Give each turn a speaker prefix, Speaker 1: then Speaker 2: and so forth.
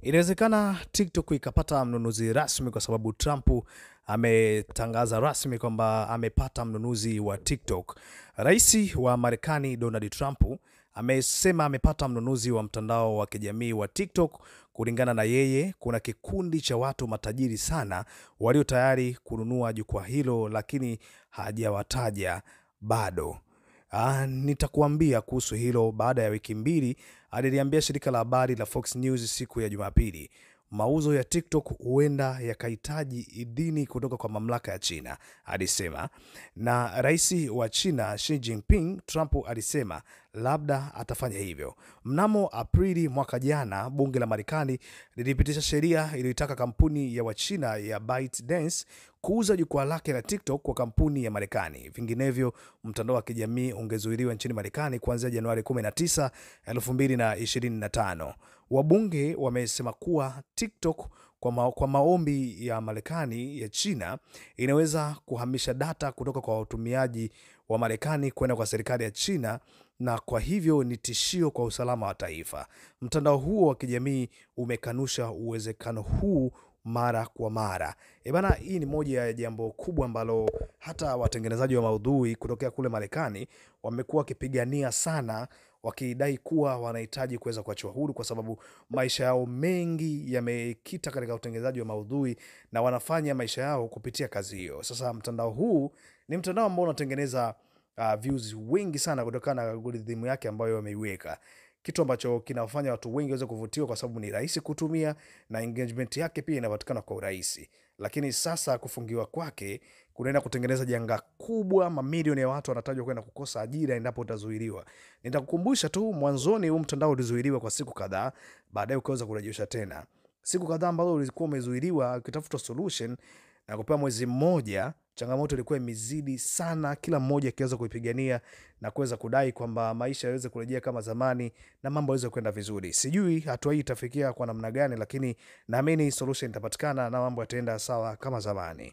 Speaker 1: Inawezekana TikTok ikapata mnunuzi rasmi kwa sababu Trump ametangaza rasmi kwamba amepata mnunuzi wa TikTok. Rais wa Marekani Donald Trump amesema amepata mnunuzi wa mtandao wa kijamii wa TikTok. Kulingana na yeye, kuna kikundi cha watu matajiri sana walio tayari kununua jukwaa hilo, lakini hajawataja bado. Nitakuambia kuhusu hilo baada ya wiki mbili. Aliliambia shirika la habari la Fox News siku ya Jumapili. Mauzo ya TikTok huenda yakahitaji idhini kutoka kwa mamlaka ya China, alisema. Na rais wa China Xi Jinping, Trump alisema labda atafanya hivyo. Mnamo Aprili mwaka jana, bunge la Marekani lilipitisha sheria iliyoitaka kampuni ya Wachina ya ByteDance kuuza jukwaa lake la TikTok kwa kampuni ya Marekani. Vinginevyo, mtandao wa kijamii ungezuiliwa nchini Marekani kuanzia Januari 19, 2025. Wabunge wamesema kuwa TikTok kwa maombi ya Marekani ya China inaweza kuhamisha data kutoka kwa watumiaji wa Marekani kwenda kwa serikali ya China, na kwa hivyo ni tishio kwa usalama wa taifa. Mtandao huo wa kijamii umekanusha uwezekano huu mara kwa mara. Bana, hii ni moja ya jambo kubwa ambalo hata watengenezaji wa maudhui kutokea kule Marekani wamekuwa wakipigania sana, wakidai kuwa wanahitaji kuweza kuachiwa huru kwa sababu maisha yao mengi yamekita katika utengenezaji wa maudhui na wanafanya maisha yao kupitia kazi hiyo. Sasa mtandao huu ni mtandao ambao unatengeneza views wengi sana kutokana na algorithm yake ambayo wameiweka, kitu ambacho kinafanya watu wengi waweze kuvutiwa kwa sababu ni rahisi kutumia na engagement yake pia inapatikana kwa urahisi. Lakini sasa kufungiwa kwake kunaenda kutengeneza janga kubwa. Mamilioni ya watu wanatajwa kwenda kukosa ajira endapo utazuiliwa. Nitakukumbusha tu, mwanzoni huu mtandao ulizuiliwa kwa siku kadhaa, baadaye ukaweza kurejeshwa tena. Siku kadhaa ambazo ulikuwa umezuiliwa ukitafuta solution na kupewa mwezi mmoja, changamoto ilikuwa imezidi sana, kila mmoja akiweza kuipigania na kuweza kudai kwamba maisha yaweze kurejea kama zamani na mambo yaweze kwenda vizuri. Sijui hatua hii itafikia kwa namna gani, lakini naamini solution itapatikana na mambo yataenda sawa kama zamani.